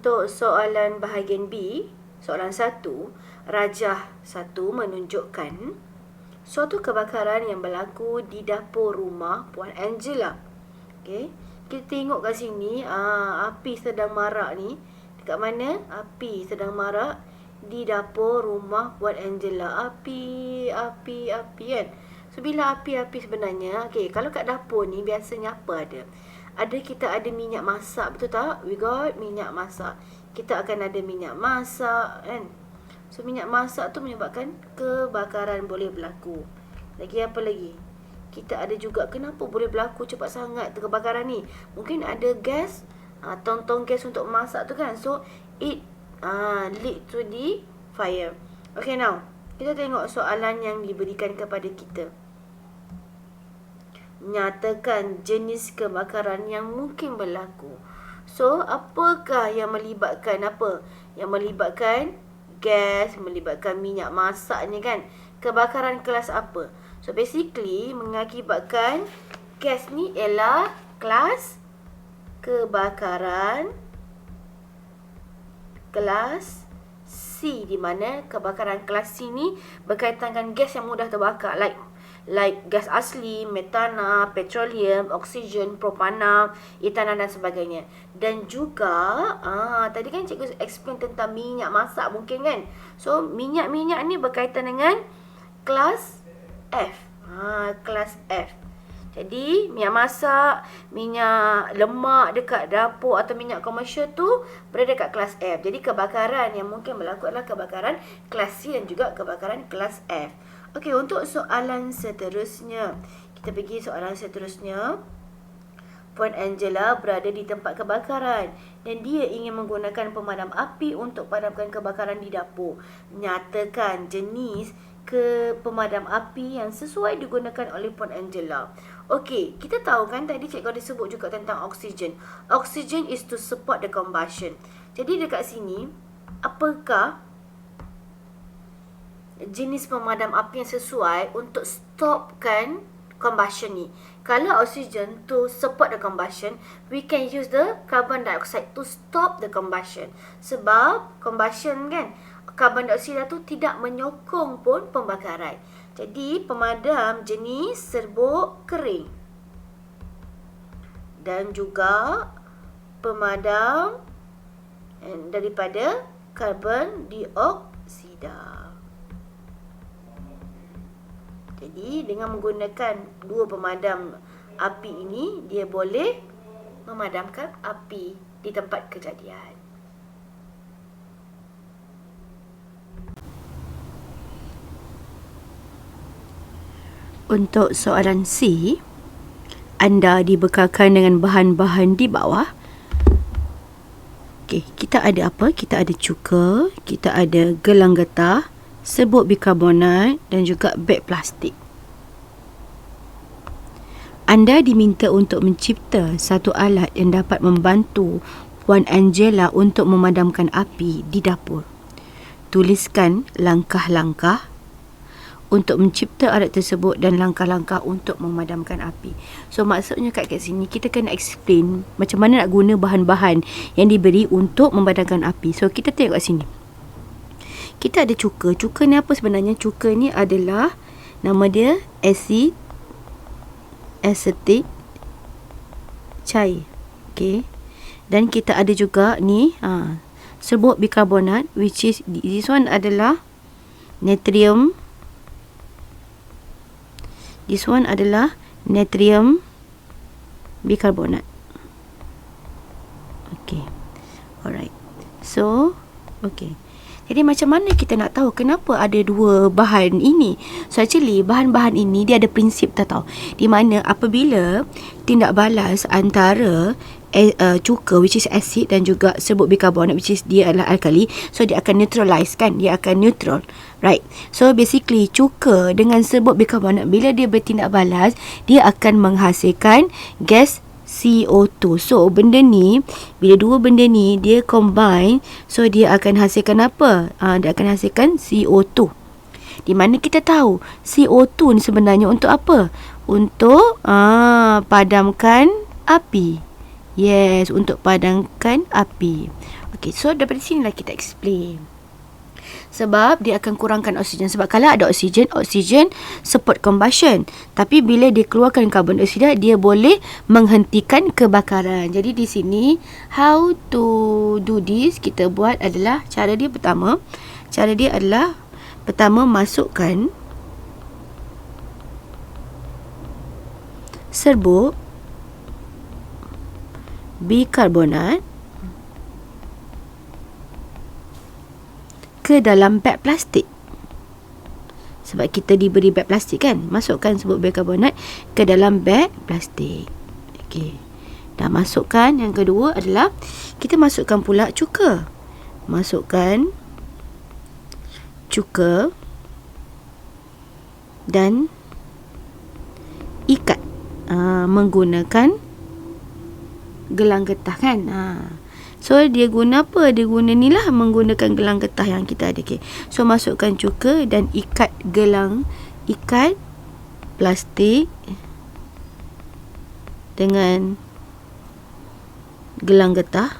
Untuk soalan bahagian B, soalan 1, rajah 1 menunjukkan suatu kebakaran yang berlaku di dapur rumah Puan Angela. Okey, kita tengok kat sini, api sedang marak ni. Dekat mana? Api sedang marak di dapur rumah Puan Angela. Api kan. So bila api sebenarnya, okey, kalau kat dapur ni biasanya apa ada? Kita ada minyak masak, betul tak? We got minyak masak. Kita akan ada minyak masak kan. So minyak masak tu menyebabkan kebakaran boleh berlaku. Lagi apa lagi? Kita ada juga, kenapa boleh berlaku cepat sangat kebakaran ni? Mungkin ada gas, tong-tong gas untuk masak tu kan. So it lead to the fire. Okay, now kita tengok soalan yang diberikan kepada kita. Nyatakan jenis kebakaran yang mungkin berlaku. So, apakah yang melibatkan apa? Yang melibatkan gas, melibatkan minyak masak ni kan. Kebakaran kelas apa? So, basically mengakibatkan gas ni ialah kelas kebakaran kelas C, di mana kebakaran kelas C ni berkaitan dengan gas yang mudah terbakar, like gas asli, metana, petroleum, oksigen, propana, etana dan sebagainya. Dan juga tadi kan cikgu explain tentang minyak masak mungkin kan. So minyak-minyak ni berkaitan dengan kelas F. Kelas F. Jadi minyak masak, minyak lemak dekat dapur atau minyak komersial tu berada dekat kelas F. Jadi kebakaran yang mungkin berlaku adalah kebakaran kelas C dan juga kebakaran kelas F. Okey, untuk soalan seterusnya. Kita pergi soalan seterusnya. Puan Angela berada di tempat kebakaran dan dia ingin menggunakan pemadam api untuk padamkan kebakaran di dapur. Nyatakan jenis pemadam api yang sesuai digunakan oleh Puan Angela. Okey, kita tahu kan tadi cikgu ada sebut juga tentang oksigen. Oksigen is to support the combustion. Jadi dekat sini, apakah jenis pemadam api yang sesuai untuk stopkan combustion ni? Kalau oxygen to support the combustion, we can use the carbon dioxide to stop the combustion. Sebab combustion kan, carbon dioxide tu tidak menyokong pun pembakaran. Jadi pemadam jenis serbuk kering dan juga pemadam daripada karbon dioksida. Jadi dengan menggunakan dua pemadam api ini, dia boleh memadamkan api di tempat kejadian. Untuk soalan C, anda dibekalkan dengan bahan-bahan di bawah. Okey, kita ada apa? Kita ada cuka, kita ada gelang getah, serbuk bikarbonat dan juga beg plastik. Anda diminta untuk mencipta satu alat yang dapat membantu Puan Angela untuk memadamkan api di dapur. Tuliskan langkah-langkah untuk mencipta alat tersebut dan langkah-langkah untuk memadamkan api. So maksudnya kat sini kita kena explain macam mana nak guna bahan-bahan yang diberi untuk memadamkan api. So kita tengok kat sini. Kita ada cuka. Cuka ni apa sebenarnya? Cuka ni adalah, nama dia acetic cair. Okay. Dan kita ada juga ni serbuk bikarbonat, which is this one adalah natrium. This one adalah natrium bikarbonat. Okay. Alright. So, okay. Jadi macam mana kita nak tahu kenapa ada dua bahan ini? So actually bahan-bahan ini dia ada prinsip tahu. Di mana apabila tindak balas antara cuka which is acid dan juga serbuk bikarbonat which is dia adalah alkali, so dia akan neutralize kan, dia akan neutral, right? So basically cuka dengan serbuk bikarbonat bila dia bertindak balas, dia akan menghasilkan gas CO2. So benda ni, bila dua benda ni dia combine, so dia akan hasilkan apa? Dia akan hasilkan CO2. Di mana kita tahu CO2 ni sebenarnya untuk apa? Untuk padamkan api. Yes, untuk padamkan api. Okay, so daripada sinilah kita explain. Sebab dia akan kurangkan oksigen. Sebab kalau ada oksigen, oksigen support combustion. Tapi bila dia keluarkan karbon dioksida, dia boleh menghentikan kebakaran. Jadi di sini, how to do this, kita buat adalah, cara dia adalah, pertama masukkan serbuk bikarbonat ke dalam beg plastik. Sebab kita diberi beg plastik kan, masukkan serbuk bikarbonat ke dalam beg plastik. Okey, dah masukkan. Yang kedua adalah kita masukkan pula cuka. Masukkan cuka dan ikat menggunakan gelang getah kan. So dia guna apa? Dia guna ni lah, menggunakan gelang getah yang kita ada. Okay. So masukkan cuka dan ikat plastik dengan gelang getah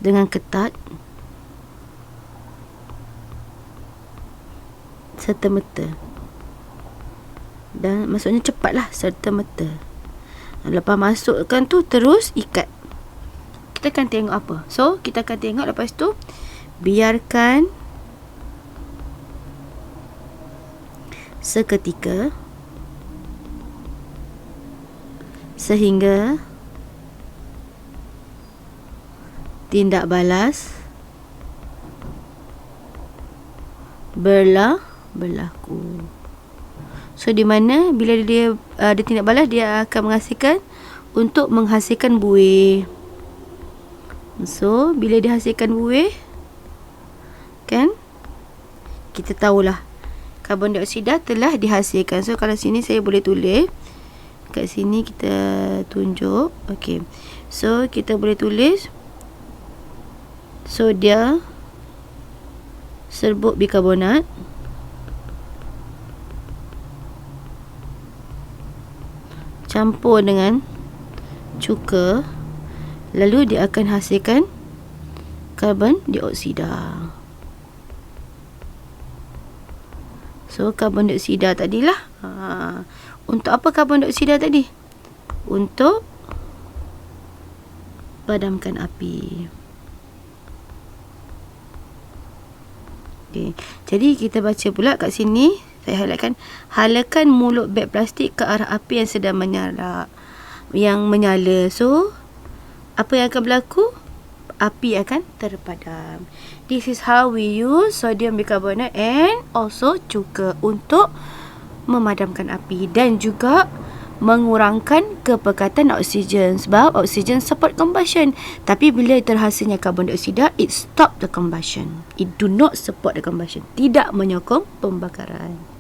dengan ketat serta-merta. Dan maksudnya cepatlah, serta-merta. Lepas masukkan tu, terus ikat. Kita akan tengok apa. So kita akan tengok lepas tu, biarkan seketika sehingga tindak balas berlaku. So di mana bila dia ada tindak balas, dia akan menghasilkan buih. So bila dihasilkan buih kan, kita tahulah karbon dioksida telah dihasilkan. So kalau sini saya boleh tulis, kat sini kita tunjuk. Okey, so kita boleh tulis, so dia serbuk bikarbonat campur dengan cuka, lalu dia akan hasilkan karbon dioksida. So karbon dioksida tadilah, untuk apa karbon dioksida tadi? Untuk padamkan api. Okay. Jadi kita baca pula kat sini, saya highlightkan, halakan mulut beg plastik ke arah api yang sedang menyala. So apa yang akan berlaku? Api akan terpadam. This is how we use sodium bicarbonate and also cuka untuk memadamkan api dan juga mengurangkan kepekatan oksigen. Sebab oksigen support combustion, tapi bila terhasilnya karbon dioksida, it stop the combustion. It do not support the combustion. Tidak menyokong pembakaran.